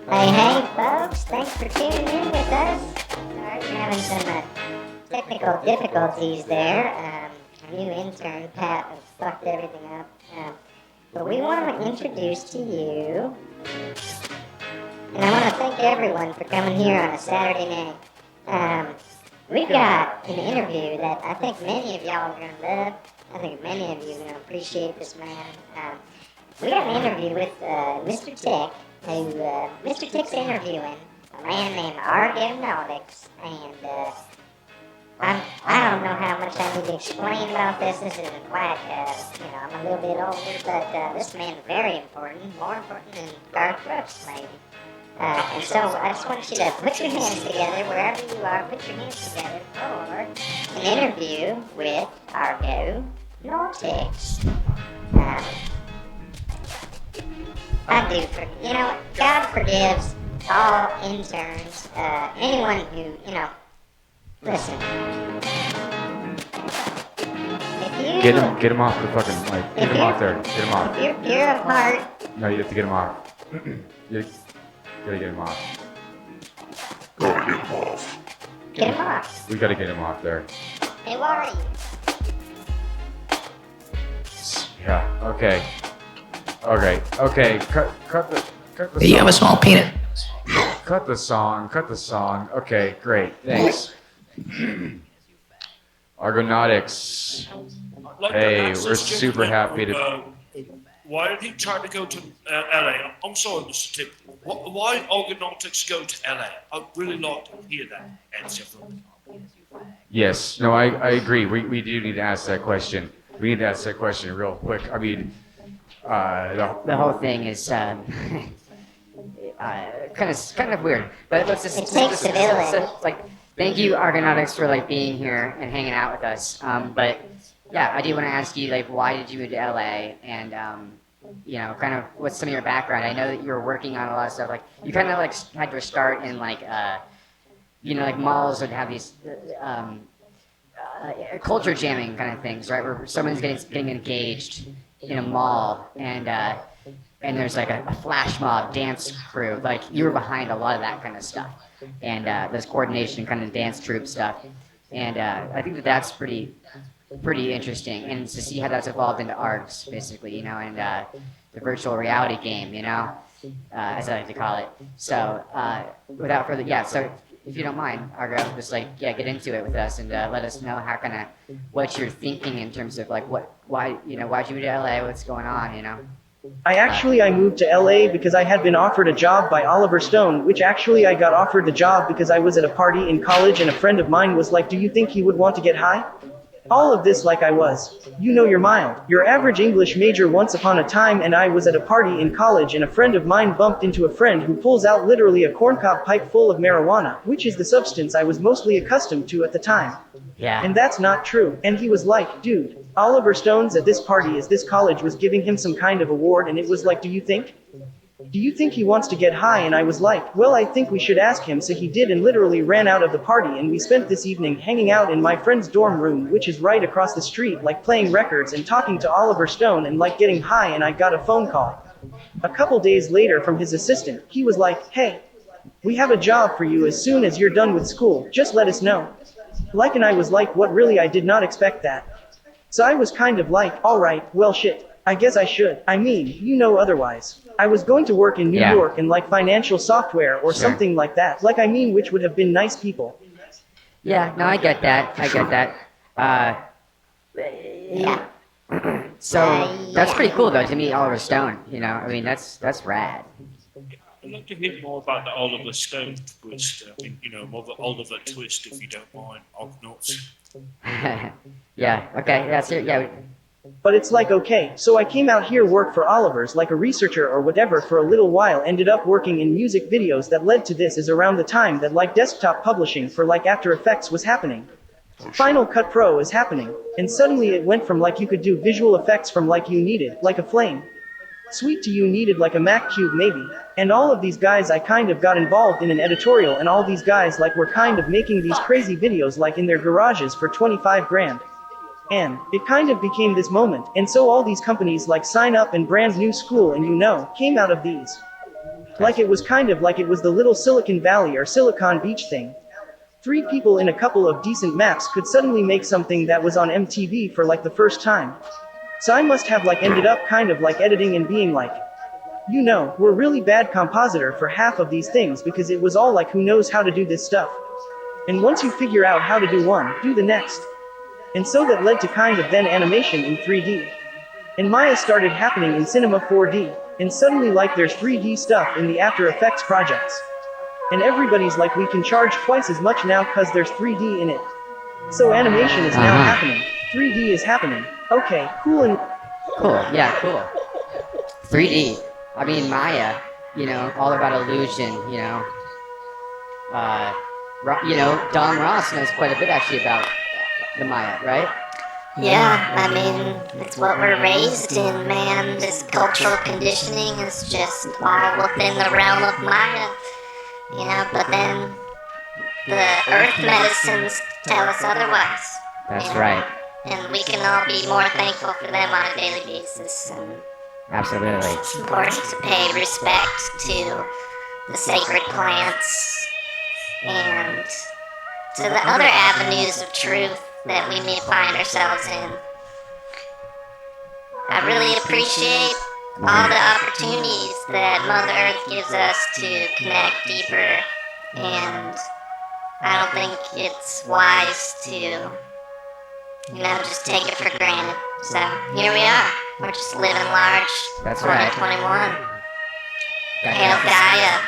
Hey, folks, thanks for tuning in with us. Sorry, we're having some technical difficulties there. Our new intern, Pat, has fucked everything up. But we want to introduce to you, and I want to thank everyone for coming here on a Saturday night. We've got an interview that I think many of y'all are going to love. I think many of you are going to appreciate this man. We got an interview with Mr. Tech. Mr. Tick's interviewing a man named ARGoNautix, and I don't know how much I need to explain about this. This isn't quite, I'm a little bit older, but this man's very important, more important than Garth Brooks, maybe. And so I just want you to put your hands together, wherever you are, put your hands together for an interview with ARGoNautix. God forgives all interns, anyone who, listen. Get him off the fucking mic. Get him off there. Get him off. If you're a part. No, you have to get him off. You gotta get him off. Gotta get him off. Get him off. We gotta get him off there. Hey, what are you? Yeah, okay. Okay. Cut the song. You have a small peanut. Cut the song. Okay, great. Thanks. ARGoNautix. Hey, we're super happy to... Why did he try to go to LA? I'm sorry, Mr. Tip. Why ARGoNautix go to LA? I'd really like to hear that answer from him. Yes, no, I agree. We do need to ask that question. We need to ask that question real quick. I mean, The whole thing is kind of weird. But let's just... It takes a village. Thank you, ARGoNautix, for being here and hanging out with us. But yeah, I do want to ask you, why did you move to LA? And kind of what's some of your background? I know that you were working on a lot of stuff. You kind of had your start in malls would have these culture jamming kind of things, right? Where someone's getting engaged in a mall, and there's a flash mob dance crew. You were behind a lot of that kind of stuff, and this coordination kind of dance troupe stuff, and I think that's pretty interesting, and to see how that's evolved into ARGs, basically, and the virtual reality game, as I like to call it. So without further, so if you don't mind, Argo, just get into it with us and let us know how what you're thinking in terms of why'd you move to LA, what's going on, I moved to LA because I had been offered a job by Oliver Stone, which actually I got offered the job because I was at a party in college and a friend of mine was like, do you think he would want to get high? All of this I was. You're mild. Your average English major once upon a time, and I was at a party in college and a friend of mine bumped into a friend who pulls out literally a corncob pipe full of marijuana, which is the substance I was mostly accustomed to at the time. Yeah. And that's not true. And he was like, dude, Oliver Stone's at this party as this college was giving him some kind of award, and it was like, do you think he wants to get high? And I was like, well, I think we should ask him. So he did, and literally ran out of the party, and we spent this evening hanging out in my friend's dorm room, which is right across the street, playing records and talking to Oliver Stone and getting high. And I got a phone call a couple days later from his assistant. He was like, hey, we have a job for you as soon as you're done with school, just let us know. And I was like, what, really? I did not expect that. So I was kind of like, alright, well shit, I guess I should. I mean, otherwise. I was going to work in New York in financial software or something like that. Which would have been nice people. Yeah, no, I get that. Yeah. So that's pretty cool though, to meet Oliver Stone. That's rad. I'd like to hear more about the Oliver Stone twist. More of the Oliver twist, if you don't mind. ARGonauts. Yeah. Okay. That's it. Yeah. But it's okay, so I came out here, work for Oliver's a researcher or whatever for a little while, ended up working in music videos that led to this is around the time that desktop publishing for After Effects was happening. Final Cut Pro is happening, and suddenly it went from you could do visual effects from you needed, a flame. Sweet to you needed a Mac Cube maybe. And all of these guys I kind of got involved in an editorial, and all these guys were kind of making these crazy videos in their garages for 25 grand. And it kind of became this moment, and so all these companies Sign Up and Brand New School and came out of these. Like it was kind of like it was the little Silicon Valley or Silicon Beach thing. 3 people in a couple of decent maps could suddenly make something that was on MTV for like the first time. So I must have like ended up kind of like editing and being like, you know, we're really bad compositor for half of these things because it was all like who knows how to do this stuff. And once you figure out how to do one, do the next. And so that led to kind of then animation in 3D. And Maya started happening in Cinema 4D, and suddenly like there's 3D stuff in the After Effects projects. And everybody's like we can charge twice as much now cause there's 3D in it. So animation is now happening. 3D is happening. Okay, cool and... Cool, yeah, cool. 3D. I mean, Maya, you know, all about illusion, you know. Don Ross knows quite a bit actually about the Maya, right? Yeah, I mean, it's what we're raised in, man. This cultural conditioning is just all within the realm of Maya. You know, but then the earth medicines tell us otherwise. That's you know? right. And we can all be more thankful for them on a daily basis. And Absolutely. it's important to pay respect to the sacred plants and to the other avenues of truth that we may find ourselves in. I really appreciate all the opportunities that Mother Earth gives us to connect deeper, and I don't think it's wise to, just take it for granted. So here we are. We're just living large. That's right. 2021. Hail Gaia.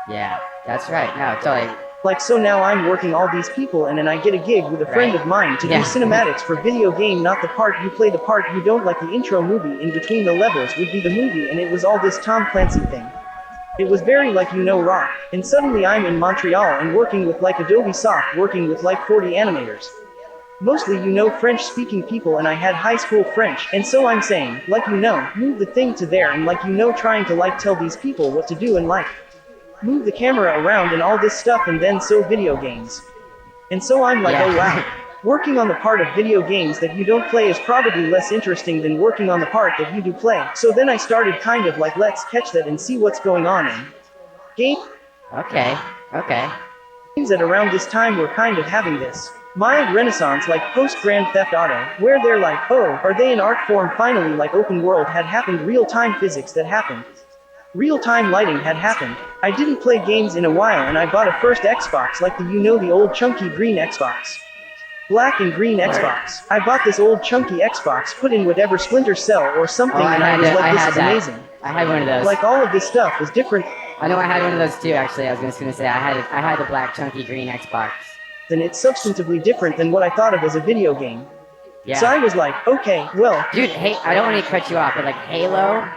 Yeah, that's right. No, totally. Like so now I'm working all these people and then I get a gig with a friend of mine to do cinematics for video game, not the part you play, the part you don't, like the intro movie in between the levels would be the movie, and it was all this Tom Clancy thing. It was very like rock, and suddenly I'm in Montreal and working with like Adobe Soft, working with like 40 animators. Mostly French speaking people, and I had high school French, and so I'm saying, like move the thing to there, and like trying to like tell these people what to do and like move the camera around and all this stuff, and then so video games. And so I'm like, oh wow. Working on the part of video games that you don't play is probably less interesting than working on the part that you do play. So then I started kind of like, let's catch that and see what's going on in game. Okay. Games at around this time were kind of having this mild renaissance, like post Grand Theft Auto, where they're like, oh, are they in art form finally, like open world had happened, real-time physics that happened. Real-time lighting had happened. I didn't play games in a while, and I bought a first Xbox, like the old chunky green Xbox. Black and green Xbox. I bought this old chunky Xbox, put in whatever Splinter Cell or something, and I was like, this is amazing. I had one of those. Like all of this stuff is different. I know I had one of those too, actually. I was just gonna say, I had the black chunky green Xbox. Then it's substantively different than what I thought of as a video game. Yeah. So I was like, okay, well. Dude, hey, I don't want to cut you off, but like Halo,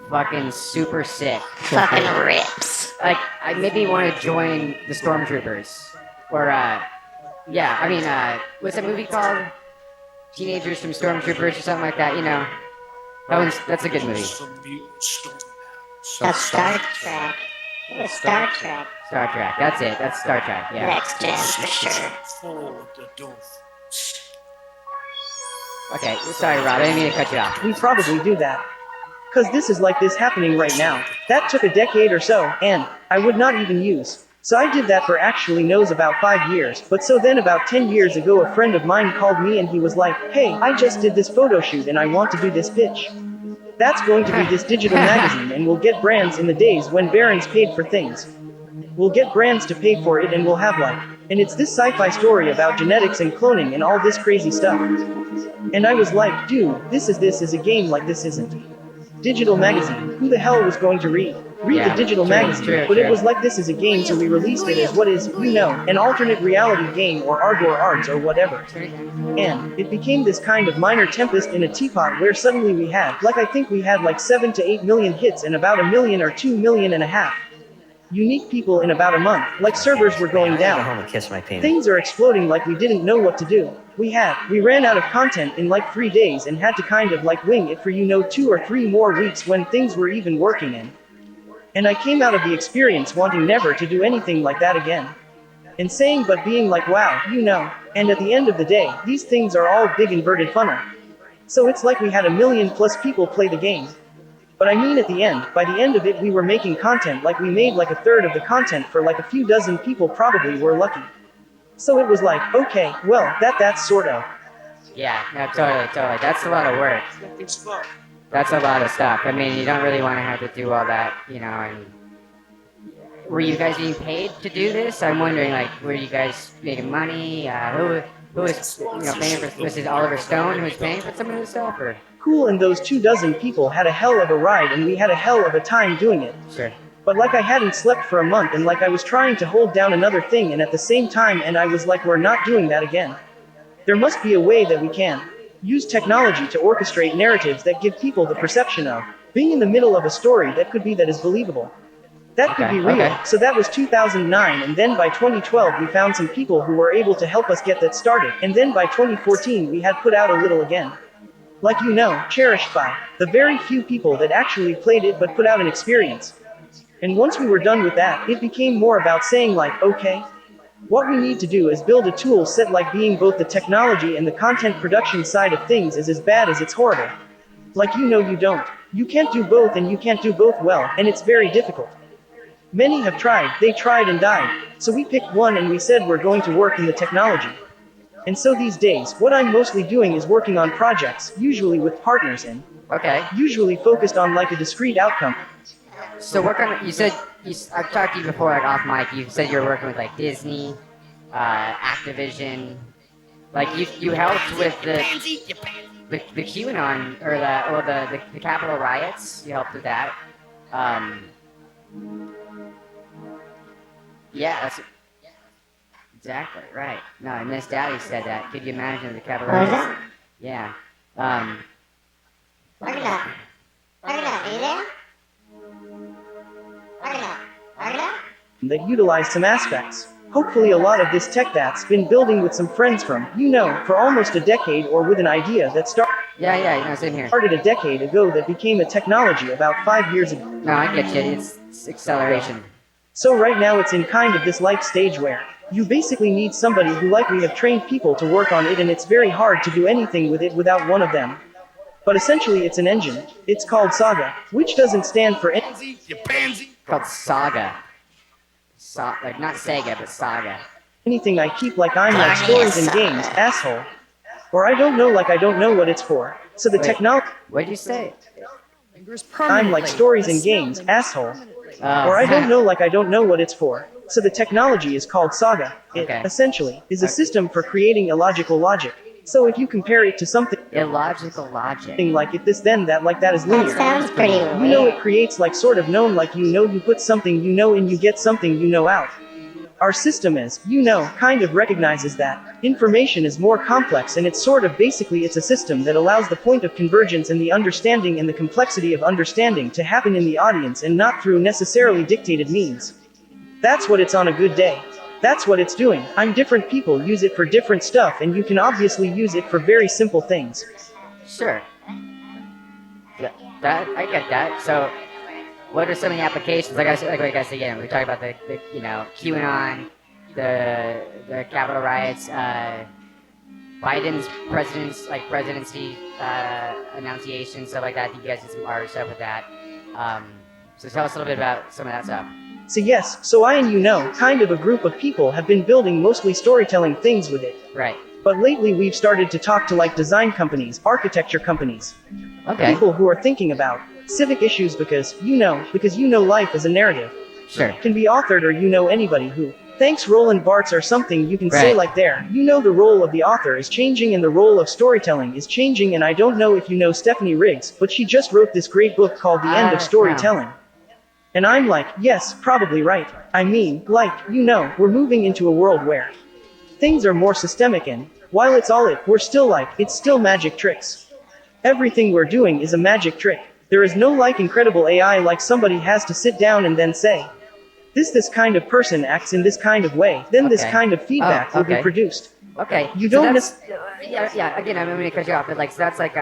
fucking super sick. Fucking rips. Like, I maybe want to join the Stormtroopers. Or, what's that movie called? Teenagers from Stormtroopers or something like that, That's a good movie. That's Star Trek. It's Star Trek. Star Trek, that's it. That's Star Trek, yeah. Next gen for sure. Okay, sorry, Rob. I didn't mean to cut you off. We probably do that. Cause this is like this happening right now. That took a decade or so, and I would not even use. So I did that for actually knows about 5 years, but so then about 10 years ago a friend of mine called me and he was like, hey, I just did this photo shoot and I want to do this pitch. That's going to be this digital magazine, and we'll get brands in the days when barons paid for things. We'll get brands to pay for it, and we'll have like, and it's this sci-fi story about genetics and cloning and all this crazy stuff. And I was like, dude, this is a game, like this isn't digital magazine. Who the hell was going to read the digital magazine? But it was like, this is a game, so we released it as what is, an alternate reality game, or ARG or ARGs or whatever. And it became this kind of minor tempest in a teapot where suddenly we had, like I think we had like 7 to 8 million hits and about 1 million or 2 million and a half unique people in about a month. Like servers were going down. Go home and kiss my penis. Things are exploding like we didn't know what to do. We ran out of content in like 3 days and had to kind of like wing it for 2 or 3 more weeks when things were even working in. And I came out of the experience wanting never to do anything like that again. And saying but being like, wow, and at the end of the day, these things are all big inverted funnel. So it's like we had 1 million plus people play the game. But I mean at the end, by the end of it we were making content like we made like a third of the content for like a few dozen people probably were lucky. So it was like, okay, well, that's sort of. Yeah, no, totally. That's a lot of work. That's a lot of stuff. I mean, you don't really want to have to do all that, you know, and were you guys being paid to do this? I'm wondering, like, were you guys making money? Who was, you know, paying for, was it Oliver Stone who was paying for some of this stuff, or? Cool, and those 2 dozen people had a hell of a ride and we had a hell of a time doing it. Sure. But like I hadn't slept for a month and like I was trying to hold down another thing and at the same time and I was like, we're not doing that again. There must be a way that we can use technology to orchestrate narratives that give people the perception of being in the middle of a story that could be that is believable. That could be real. Okay. So that was 2009 and then by 2012 we found some people who were able to help us get that started and then by 2014 we had put out a little again. Like you know, cherished by the very few people that actually played it but put out an experience. And once we were done with that, it became more about saying like, okay, what we need to do is build a tool set like being both the technology and the content production side of things is as bad as it's horrible. Like you know you don't. You can't do both and you can't do both well, and it's very difficult. Many have tried, they tried and died. So we picked one and we said we're going to work in the technology. And so these days, what I'm mostly doing is working on projects, usually with partners and usually focused on like a discrete outcome. So what kind of, I've talked to you before, like off mic, you said you were working with like Disney, Activision, like you helped with the QAnon, or the Capitol riots, you helped with that. Yeah, that's exactly right. No, Miss Daddy said that. Could you imagine the Capitol What was riots? that? Yeah. ARGonaut, are you there? ARGonaut? That utilized some aspects. Hopefully a lot of this tech that's been building with some friends from, you know, for almost a decade or with an idea that Yeah, same here. started a decade ago that became a technology about 5 years ago. No, I get you. It's acceleration. So right now it's in kind of this life stage where you basically need somebody who like we have trained people to work on it and it's very hard to do anything with it without one of them. But essentially it's an engine. It's called Saga, which doesn't stand for Called Saga. Like not Sega, but Saga. anything I keep like I'm like stories and games, asshole. Or I don't know like I don't know what it's for. So the technology What did you say? I'm like stories and games, asshole. Oh. Or I don't know like I don't know what it's for. So the technology is called Saga. It, Okay. essentially, is a system for creating illogical logic. So if you compare it to something Illogical logic. like if this then that like that is linear. That sounds pretty weird. You know it creates like sort of known like you know you put something you know in you get something you know out. Our system is, you know, kind of recognizes that information is more complex and it's sort of basically it's a system that allows the point of convergence and the understanding and the complexity of understanding to happen in the audience and not through necessarily dictated means. That's what it's on a good day. That's what it's doing. I'm different people use it for different stuff and you can obviously use it for very simple things. Sure. That I get that. So, what are some of the applications? Like I said again, we talked about the you know QAnon, the Capitol riots, Biden's presidency annunciation, stuff like that. You guys did some art stuff with that. So tell us a little bit about some of that stuff. So yes, so I and you know, kind of a group of people have been building mostly storytelling things with it. Right. But lately we've started to talk to like design companies, architecture companies. Okay. People who are thinking about civic issues because you know life is a narrative. Sure. Can be authored or you know anybody who thanks Roland Barthes or something you can say Right. like there. You know the role of the author is changing and the role of storytelling is changing and I don't know if you know Stephanie Riggs, but she just wrote this great book called The End of Storytelling. And I'm like, yes, probably right. I mean, like, you know, we're moving into a world where things are more systemic and, while it's all we're still like, it's still magic tricks. Everything we're doing is a magic trick. There is no like incredible AI like somebody has to sit down and then say, this kind of person acts in this kind of way, then this Okay. kind of feedback will be okay. produced. Okay. You so don't that's, yeah. Again, I'm gonna cut you off, but like so that's like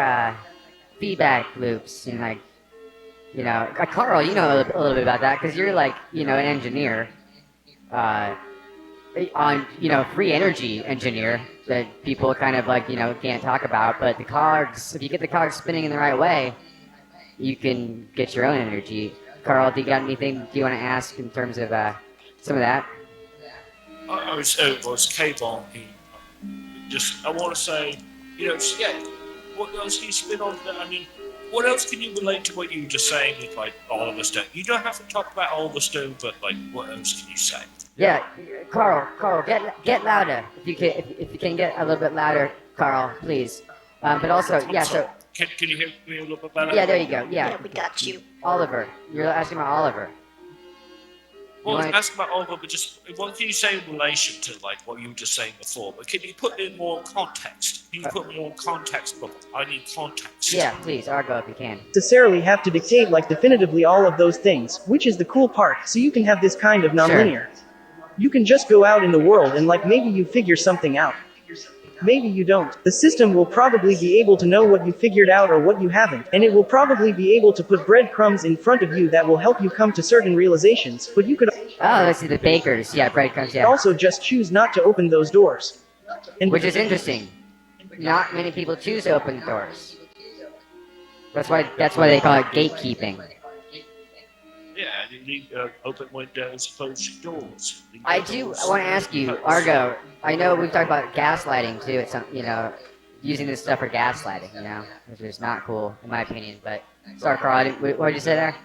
feedback loops and like. You know, Carl, you know a little bit about that because you're like, you know, an engineer, on, you know, free energy engineer that people kind of like, you know, can't talk about. But the cogs, if you get the cogs spinning in the right way, you can get your own energy. Carl, do you got anything do you want to ask in terms of some of that? I was K-Bomb. I want to say, what else can you spin on that? I mean, what else can you relate to what you were just saying with, like, Oliver Stone? You don't have to talk about Oliver Stone, but, like, what else can you say? Yeah, Carl, get louder. If you can get a little bit louder, Carl, please. But also, so... Can you hear me a little bit better? Yeah, there you go, yeah. We got you. Oliver, you're asking about Oliver. Well, I was asking about Oliver, but just what can you say in relation to like what you were just saying before? But can you put in more context? Can you put more context? But I need context. Yeah, please, Argo, if you can. Necessarily have to dictate like definitively all of those things, which is the cool part, so you can have this kind of nonlinear. You can just go out in the world and like maybe you figure something out. Maybe you don't. The system will probably be able to know what you figured out or what you haven't, and it will probably be able to put breadcrumbs in front of you that will help you come to certain realizations, but you could let's see, the bakers. Yeah, breadcrumbs, yeah. also just choose not to open those doors. And Which is interesting. Not many people choose to open doors. That's why they call it gatekeeping. Yeah, you need open windows, closed doors. I want to ask you, Argo, I know we've talked about gaslighting too, it's using this stuff for gaslighting, which is not cool, in my opinion, but... Sorry, Carl, what did you say there?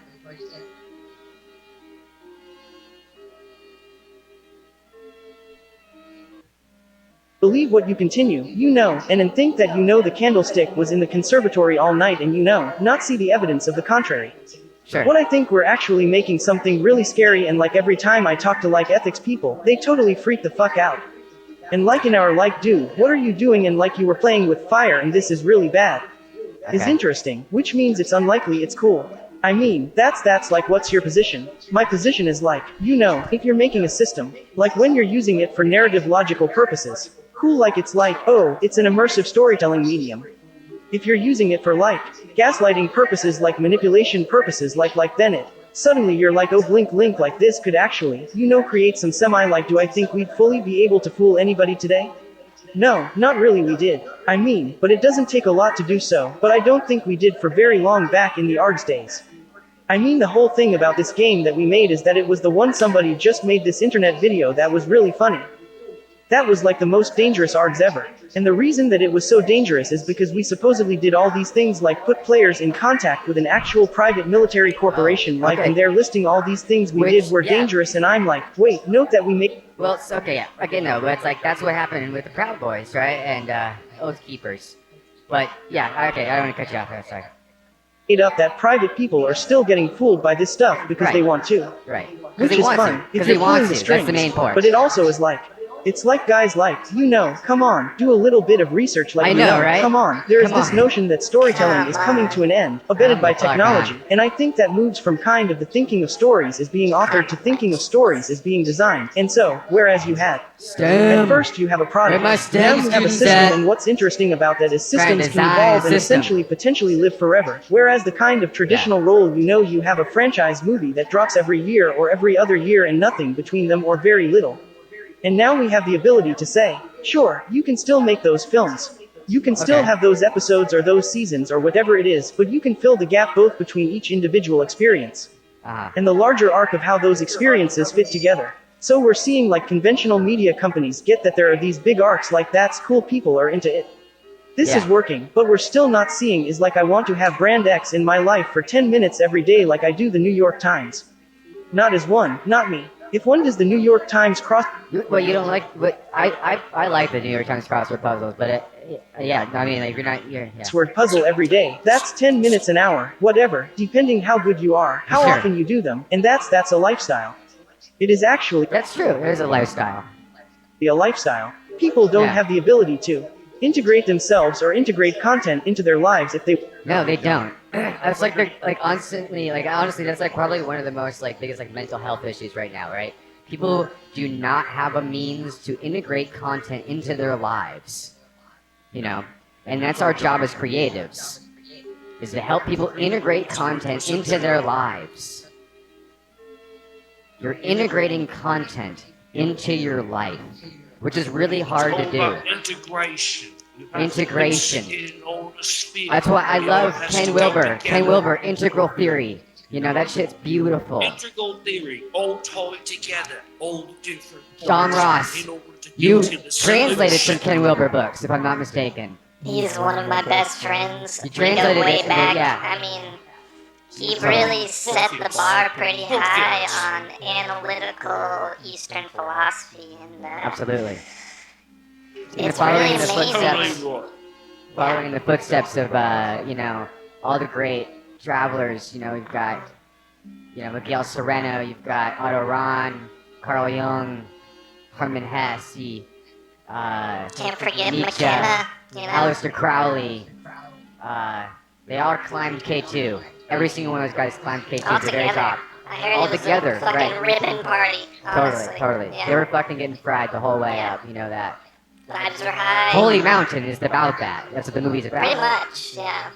believe what you continue, and then think that the candlestick was in the conservatory all night and not see the evidence of the contrary. Sure. What I think we're actually making something really scary, and like every time I talk to like ethics people, they totally freak the fuck out. And like in our like, dude, what are you doing, and like you were playing with fire and this is really bad. Is interesting, which means it's unlikely it's cool. I mean, that's like what's your position? My position is like, if you're making a system, like when you're using it for narrative logical purposes, cool, like it's like, oh, it's an immersive storytelling medium. If you're using it for like, gaslighting purposes, like manipulation purposes, like then suddenly you're like, oh blink like this could actually, create some like, do I think we'd fully be able to fool anybody today? No, not really we did. I mean, but it doesn't take a lot to do so, but I don't think we did for very long back in the ARGs days. I mean, the whole thing about this game that we made is that it was the one somebody just made this internet video that was really funny. That was like the most dangerous ARGs ever. And the reason that it was so dangerous is because we supposedly did all these things like put players in contact with an actual private military corporation, and they're listing all these things we did were dangerous, and I'm like, wait, note that we make... Well, it's okay, yeah. Okay, no, but it's like, that's what happened with the Proud Boys, right? And, Oath Keepers. But, yeah, okay, I don't want to cut you off there, sorry. It up that private people are still getting fooled by this stuff because they want to. Right. Which is fun, if you're pulling the strings, that's the main point. But it also is like... It's like guys like, come on, do a little bit of research like right? Come on. There is this notion that storytelling is coming to an end, abetted by technology, and I think that moves from kind of the thinking of stories as being authored to thinking of stories as being designed. And so, whereas you had, at first you have a product, now you have a system, and what's interesting about that is systems can evolve and essentially potentially live forever, whereas the kind of traditional role you have a franchise movie that drops every year or every other year and nothing between them or very little. And now we have the ability to say, sure, you can still make those films. You can still have those episodes or those seasons or whatever it is, but you can fill the gap both between each individual experience and the larger arc of how those experiences fit together. So we're seeing like conventional media companies get that there are these big arcs like that's cool, people are into it. This is working, but we're still not seeing is like I want to have brand X in my life for 10 minutes every day like I do the New York Times. Not as one, not me. If one does the New York Times cross... Well, you don't like... But I like the New York Times crossword puzzles, but I mean, like, you're not... Crossword puzzle every day. That's 10 minutes an hour, whatever, depending how good you are, how often you do them, and that's a lifestyle. It is actually... That's true, it is a lifestyle. A lifestyle. People don't have the ability to integrate themselves or integrate content into their lives if they... No, they don't. That's like they're like constantly honestly that's like probably one of the most biggest mental health issues right now, right? People do not have a means to integrate content into their lives. And that's our job as creatives, is to help people integrate content into their lives. You're integrating content into your life, which is really hard to do. Integration. You have Integration. to mix in all the sphere. That's why I It all love has Ken to go Wilber. together. Ken Wilber, integral theory. You know, that shit's beautiful. Integral theory, all tied together, all the different John points Ross, in order to you get to the translated some solution. Ken Wilber books, if I'm not mistaken. He's one of my best friends. You We go translated way it, back. yeah. I mean, he really set the bar pretty high on analytical Eastern philosophy, and Absolutely. it's following really in the amazing. footsteps, Totally right. following in the footsteps of, you know, all the great travelers. You know, we've got, you know, Miguel Sereno, you've got Otto Rahn, Carl Jung, Hermann Hesse, Can't forget Nietzsche, McKenna, you know. Aleister Crowley. They all climbed K2. Every single one of those guys climbed K2 All to the very together. top. I heard All it was together, a fucking right. ribbon party, honestly. Totally. Yeah. They were fucking getting fried the whole way Yeah. up, you know that. Vibes were high. Holy Mountain is about that. That's what the movie's about. Pretty much, yeah.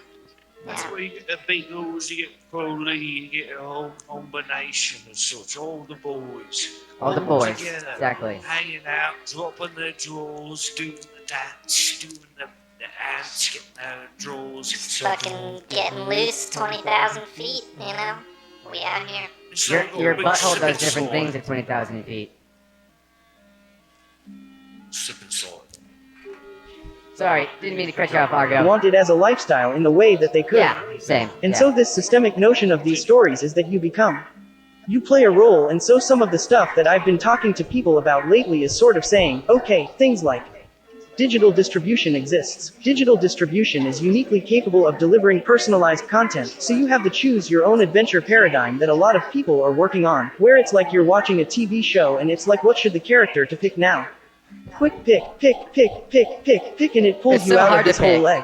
That's Yeah. where you get the Beatles, you get Crowley, you get a whole combination of such, all the boys. All the boys, together, exactly. hanging out, dropping their drawers, doing the dance, doing the ants, getting their drawers and stuff. Fucking getting loose 20,000 feet, you know? We out here. It's Your, like your all butthole sipping does different side. things at 20,000 feet. Sipping side. Sorry, didn't mean to cut you off, Argo. Want it as a lifestyle in the way that they could. Yeah, same. And yeah. so this systemic notion of these stories is that you become. You play a role, and so some of the stuff that I've been talking to people about lately is sort of saying, okay, things like digital distribution exists. Digital distribution is uniquely capable of delivering personalized content, so you have the choose your own adventure paradigm that a lot of people are working on, where it's like you're watching a TV show and it's like what should the character to pick now? Quick pick, and it pulls It's you so out hard of this to pick. whole leg.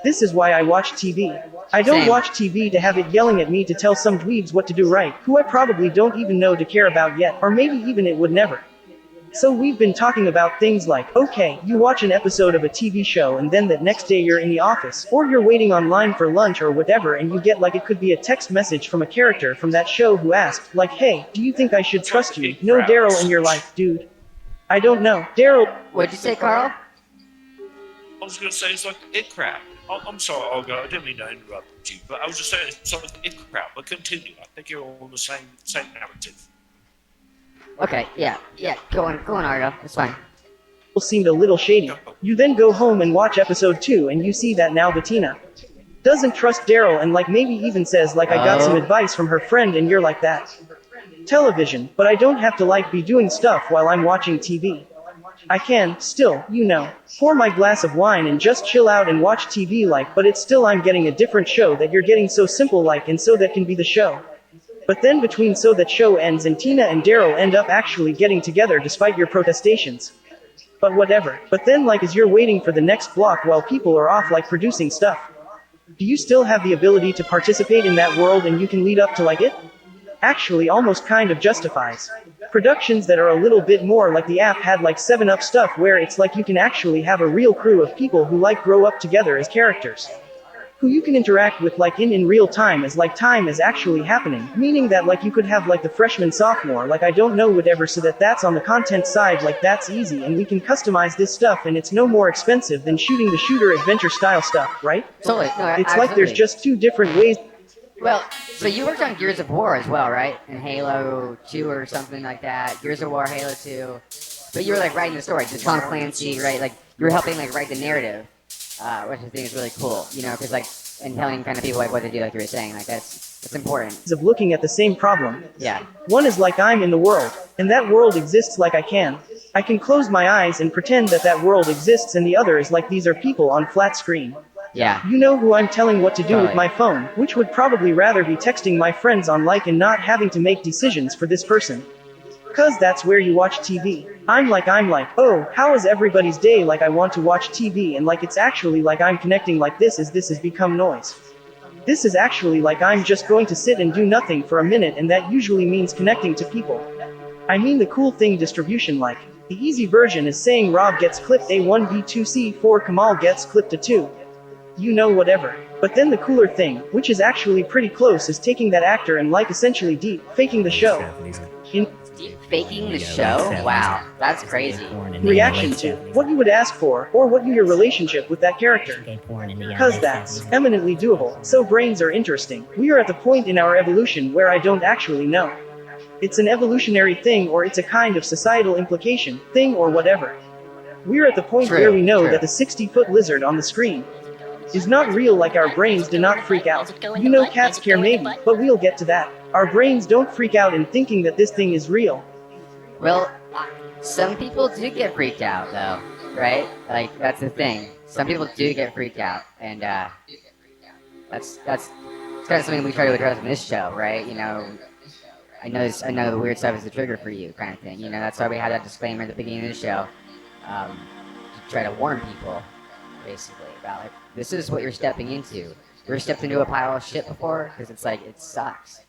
This is why I watch TV. I don't Same. watch TV to have it yelling at me to tell some dweebs what to do right, who I probably don't even know to care about yet, or maybe even it would never. So we've been talking about things like, okay, you watch an episode of a TV show and then that next day you're in the office, or you're waiting online for lunch or whatever and you get like it could be a text message from a character from that show who asked, like, hey, do you think I should trust you? No Daryl in your life, dude. I don't know. Daryl. What'd you say, Carl? I was going to say it's like it crap. I'm sorry, Olga, I didn't mean to interrupt you, but I was just saying it's like it crap. But continue. I think you're all on the same narrative. Okay, yeah. Go on, Argo. It's fine. Seemed a little shady. You then go home and watch episode 2 and you see that now Bettina doesn't trust Daryl and like maybe even says like I got some advice from her friend and you're like that. Television, but I don't have to like be doing stuff while I'm watching TV. I can, still, you know, pour my glass of wine and just chill out and watch TV like, but it's still I'm getting a different show that you're getting so simple like and so that can be the show. But then between so that show ends and Tina and Daryl end up actually getting together despite your protestations. But whatever. But then like as you're waiting for the next block while people are off like producing stuff. Do you still have the ability to participate in that world and you can lead up to like it? Actually almost kind of justifies. Productions that are a little bit more like the app had like 7-Up stuff where it's like you can actually have a real crew of people who like grow up together as characters. Who you can interact with like in real time as like time is actually happening, meaning that like you could have like the freshman sophomore like I don't know whatever so that's on the content side like that's easy and we can customize this stuff and it's no more expensive than shooting the shooter adventure style stuff, right? Totally. No, It's like there's absolutely. just two different ways. Well, so you worked on Gears of War as well, right? In Halo 2 or something like that. Gears of War, Halo 2. But you were like writing the story, the Tom Clancy, right? Like you were helping like write the narrative, which I think is really cool. You know, because like and telling kind of people like what to do, like you were saying, like that's important. Of looking at the same problem. Yeah. One is like I'm in the world, and that world exists like I can. I can close my eyes and pretend that that world exists, and the other is like these are people on flat screen. Yeah. You know who I'm telling what to do with Totally. my phone, which would probably rather be texting my friends on like and not having to make decisions for this person. Cause that's where you watch TV. I'm like, oh, how is everybody's day like I want to watch TV and like it's actually like I'm connecting like this has become noise. This is actually like I'm just going to sit and do nothing for a minute and that usually means connecting to people. I mean the cool thing distribution like. The easy version is saying Rob gets clipped A1 B2 C4 Kamal gets clipped A2. You know whatever. But then the cooler thing, which is actually pretty close is taking that actor and like essentially deep faking the show. Faking the show? Wow, that's crazy. Reaction to what you would ask for, or what your relationship with that character. Cause that's eminently doable, so brains are interesting. We are at the point in our evolution where I don't actually know. It's an evolutionary thing or it's a kind of societal implication, thing or whatever. We're at the point where we know that the 60-foot lizard on the screen is not real, like our brains do not freak out. You know, cats care maybe, but we'll get to that. Our brains don't freak out in thinking that this thing is real. Well, some people do get freaked out, though, right? Like, that's the thing. Some people do get freaked out, and that's kind of something we try to address in this show, right? You know, I know the weird stuff is a trigger for you, kind of thing. You know, that's why we had that disclaimer at the beginning of the show, to try to warn people, basically, about like, this is what you're stepping into. You ever stepped into a pile of shit before? Because it's like, it sucks.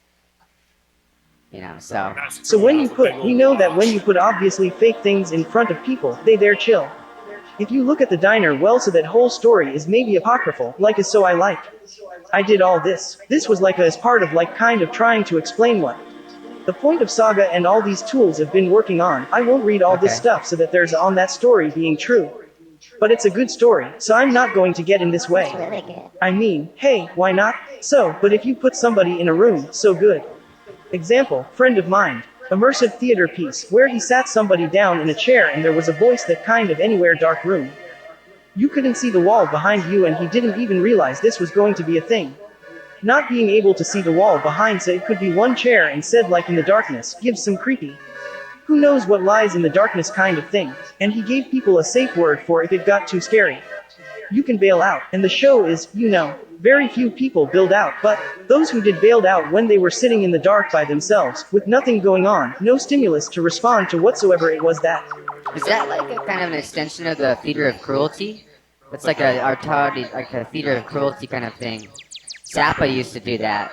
You know, so We know that when you put obviously fake things in front of people, they dare chill. If you look at the diner, well, so that whole story is maybe apocryphal, like a so I like. I did all this. This was like as part of like kind of trying to explain what the point of Saga and all these tools have been working on. I won't read all this stuff so that there's on that story being true. But it's a good story, so I'm not going to get in this way. It's really good. I mean, hey, why not? So, but if you put somebody in a room, so good. Example, friend of mine. Immersive theater piece, where he sat somebody down in a chair and there was a voice that kind of anywhere dark room. You couldn't see the wall behind you and he didn't even realize this was going to be a thing. Not being able to see the wall behind, so it could be one chair and said like in the darkness, gives some creepy. Who knows what lies in the darkness kind of thing. And he gave people a safe word for if it got too scary. You can bail out, and the show is, you know, very few people bailed out, but those who did bailed out when they were sitting in the dark by themselves, with nothing going on, no stimulus to respond to whatsoever it was that. is that like a kind of an extension of the theater of cruelty? It's like like a theater of cruelty kind of thing. Zappa used to do that.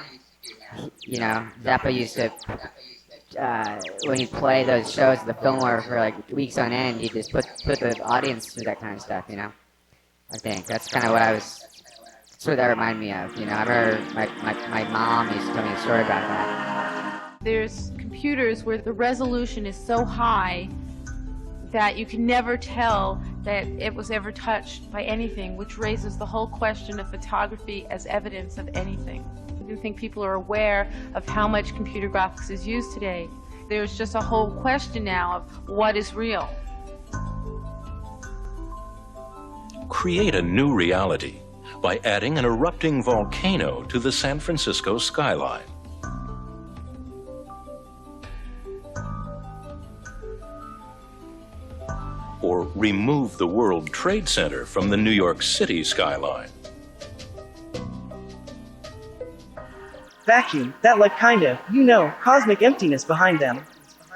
You know, Zappa used to, when he'd play those shows at the Fillmore for like weeks on end, he'd just put the audience through that kind of stuff, you know? I think that's kind of that's what that reminded me of, you know? I remember my mom used to tell me a story about that. There's computers where the resolution is so high that you can never tell that it was ever touched by anything, which raises the whole question of photography as evidence of anything. I do think people are aware of how much computer graphics is used today. There's just a whole question now of what is real. Create a new reality by adding an erupting volcano to the San Francisco skyline. Or remove the World Trade Center from the New York City skyline. Vacuum, that like kind of, you know, cosmic emptiness behind them.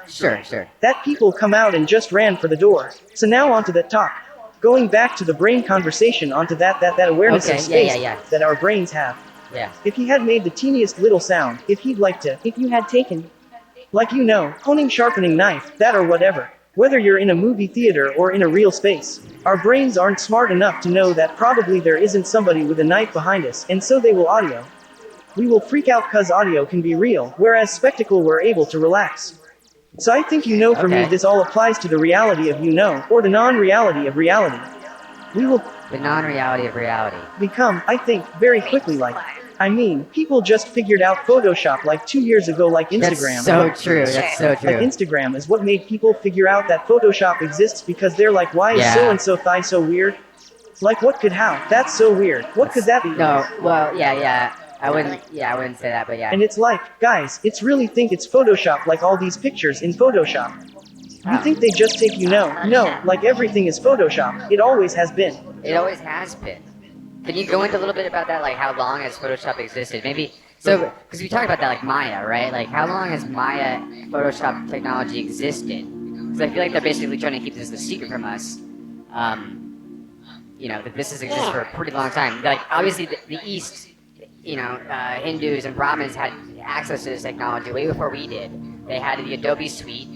Sure. That people come out and just ran for the door. So now onto that talk. Going back to the brain conversation, onto that awareness of space that our brains have. Yeah. If he had made the teeniest little sound, if he'd like to, if you had taken, like you know, honing sharpening knife, that or whatever. Whether you're in a movie theater or in a real space, our brains aren't smart enough to know that probably there isn't somebody with a knife behind us, and so they will audio. We will freak out cause audio can be real, whereas spectacle we're able to relax. So I think you know for me this all applies to the reality of you know, or the non-reality of reality. We will The non-reality of reality. become, I think, very quickly like, I mean, people just figured out Photoshop like 2 years ago like Instagram. That's so true. That's so Like true. Instagram is what made people figure out that Photoshop exists because they're like, why is so-and-so thigh so weird? Like what could how? That's so weird. What could that be? No, well, yeah. I wouldn't say that, but yeah. And it's like, guys, it's really think it's Photoshop like all these pictures in Photoshop. You think they just take no, like everything is Photoshop. It always has been. It always has been. Can you go into a little bit about that, like how long has Photoshop existed? Maybe, so, because we talked about that, like Maya, right? Like how long has Maya Photoshop technology existed? Because I feel like they're basically trying to keep this a secret from us. You know, that this has existed for a pretty long time. Like, obviously, the East, you know, Hindus and Brahmins had access to this technology way before we did. They had the Adobe Suite,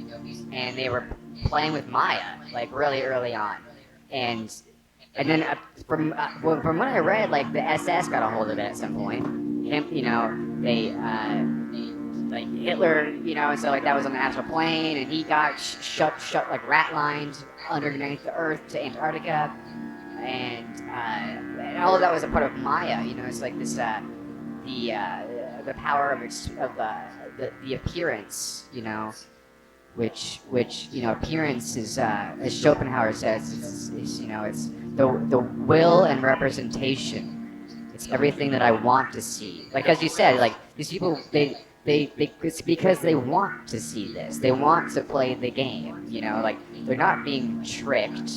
and they were playing with Maya, like, really early on. And then from what I read, like, the SS got a hold of it at some point. You know, they, like Hitler, you know, and so like that was on the astral plane, and he got shut like rat lined underneath the Earth to Antarctica, and all of that was a part of Maya. You know, it's like this the power of the appearance. You know, which you know, appearance is as Schopenhauer says, is you know, it's the will and representation. It's everything that I want to see. Like as you said, like these people, it's because they want to see this. They want to play the game. You know, like they're not being tricked.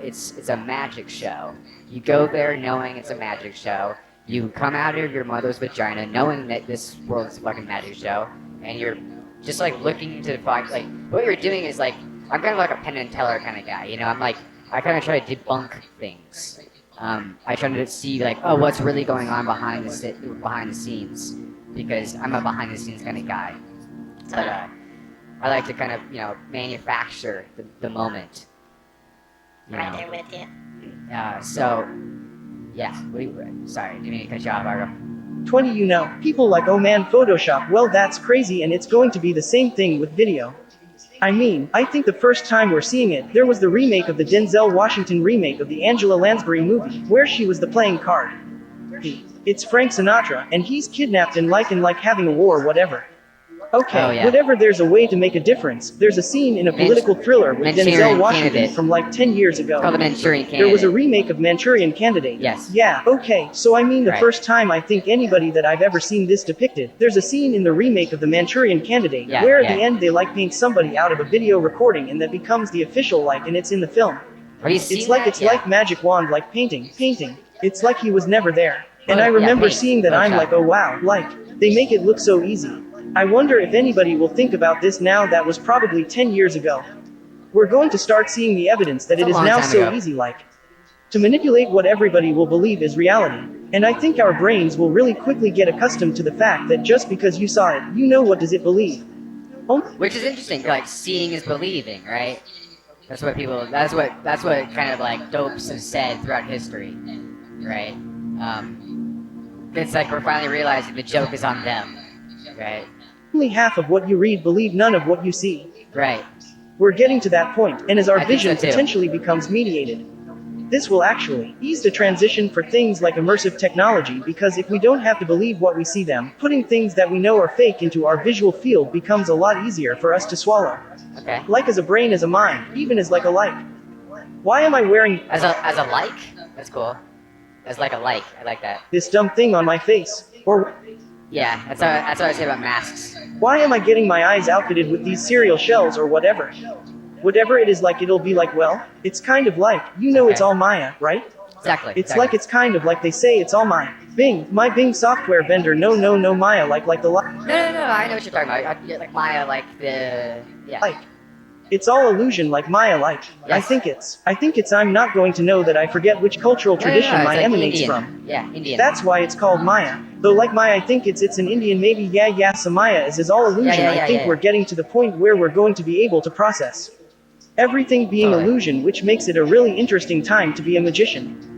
It's a magic show. You go there knowing it's a magic show. You come out of your mother's vagina knowing that this world is a fucking magic show, and you're just like looking to find, like what you're doing is like, I'm kind of like a Penn and Teller kind of guy. You know, I kind of try to debunk things. I try to see like, oh, what's really going on behind the scenes, because I'm a behind the scenes kind of guy. But I like to kind of, you know, manufacture the moment. You Right know? there with you. So, yeah. Sorry, didn't mean to cut you off, Argo. 20 You know, people like, oh man, Photoshop, well that's crazy, and it's going to be the same thing with video. I mean, I think the first time we're seeing it, there was the remake of the Denzel Washington remake of the Angela Lansbury movie, where she was the playing card. It's Frank Sinatra, and he's kidnapped and like having a war, whatever. Okay, Oh, yeah. whatever, there's a way to make a difference. There's a scene in a political thriller with Manchurian Denzel Washington Candidate. from like 10 years ago. Called the Manchurian Candidate. There was a remake of Manchurian Candidate. Yes. Yeah, okay, so I mean the Right. first time I think anybody that I've ever seen this depicted, there's a scene in the remake of the Manchurian Candidate, Yeah, where at yeah. the end they like paint somebody out of a video recording and that becomes the official like, and it's in the film. Have you seen It's like, that? it's Yeah. like magic wand, like painting. It's like he was never there. And Oh, I yeah, remember paint. seeing that, I'm Photoshop. like, oh wow, like, they make it look so easy. I wonder if anybody will think about this now. That was probably 10 years ago. We're going to start seeing the evidence that It's it a is long now time so ago. easy like to manipulate what everybody will believe is reality. And I think our brains will really quickly get accustomed to the fact that just because you saw it, you know, what does it believe? Which is interesting, like seeing is believing, right? That's what kind of like dopes have said throughout history, right? It's like we're finally realizing the joke is on them, right? Only half of what you read, believe none of what you see. Right. We're getting to that point, and as our I think vision so too. potentially becomes mediated, this will actually ease the transition for things like immersive technology, because if we don't have to believe what we see, them putting things that we know are fake into our visual field becomes a lot easier for us to swallow. Okay. Like as a brain, as a mind, even as like a like. Why am I wearing As a like? That's cool. As like a like. I like that. this dumb thing on my face? Or Yeah, that's what I say about masks. why am I getting my eyes outfitted with these cereal shells or whatever? Whatever it is, like, it'll be like, well, it's kind of like, you know, it's Okay. all Maya, right? Exactly. It's exactly. like, it's kind of like they say it's all Maya. Bing, my Bing software vendor, no Maya, like the No, I know what you're talking about. Like Maya, like the yeah. like. It's all illusion, like Maya, like. Yes. I think it's I'm not going to know that I forget which cultural tradition it's Maya like emanates Indian. from. Yeah, Indian. That's why it's called Maya. Though like Maya, I think it's an Indian, maybe, yeah, so Maya is all illusion. I think we're getting to the point where we're going to be able to process everything being Totally. illusion, which makes it a really interesting time to be a magician.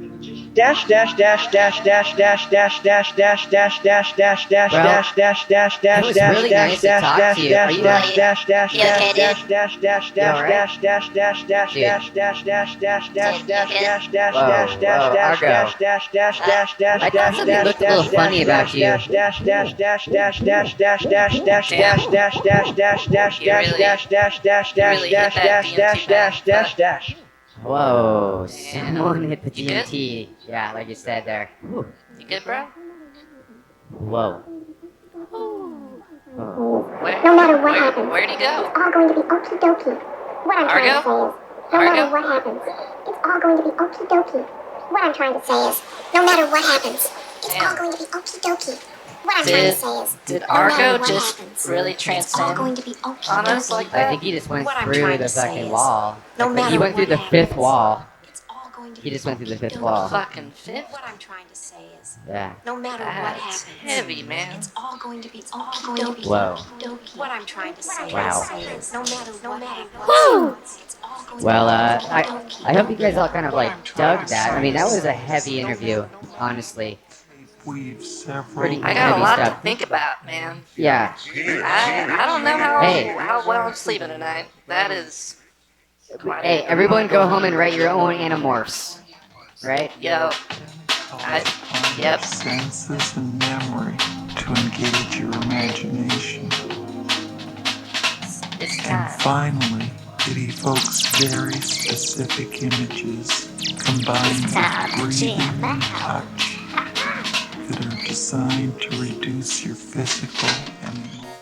Dash dash dash dash dash dash dash dash dash dash dash dash dash dash dash dash dash was dash really dash nice to dash talk dash to you. dash Are you dash like- dash dash You okay, dash dash dash You dash alright? dash dash dash dash Dude. dash dash dash dash dash dash dash dash Whoa, dash dash whoa, dash Argo. dash dash dash dash dash I thought dash something dash looked a little dash funny about dash you. dash dash dash dash dash dash dash dash dash dash dash dash dash dash You really- dash dash dash dash really dash hit that dash dash DMT dash bad. dash dash. Whoa, someone hit the You good? DMT. Yeah, like you said there. Whew. You good, bro? Whoa. Where, No matter what happens, where'd he go? it's all going to be okie dokie. What I'm trying to say is, no matter Argo? what happens, it's all going to be okie dokie. What I'm trying to say is, no matter what happens, it's all going to be okie dokie. What I'm trying to say is, Did no matter Argo what just happens, really it's all going transcend to be okie on us dokie. like I that? think he just went What I'm through trying the to say fucking is, wall. no Like, matter he went through the what fifth happens, wall. It's all going to He be just went through the fifth okie-dokie. wall. Fucking fifth? What I'm trying to say is, Yeah. no matter what That's happens, heavy, man. it's all going to be okie-dokie. Whoa. What I'm trying to say Wow. is, no matter what happens, it's all going Well, to be I hope you guys all kind of like dug that. I mean, that was a heavy interview, honestly. weave several. Pretty I got a heavy lot to stuff. think about, man. Yeah. I don't know Hey. how well I'm sleeping tonight. That is quite Hey, everyone go home and write your own Animorphs. Right? Yo. Yep. Senses and memory to engage your imagination. It's And time. finally, it evokes very specific images combined with breathing and touch that are designed to reduce your physical and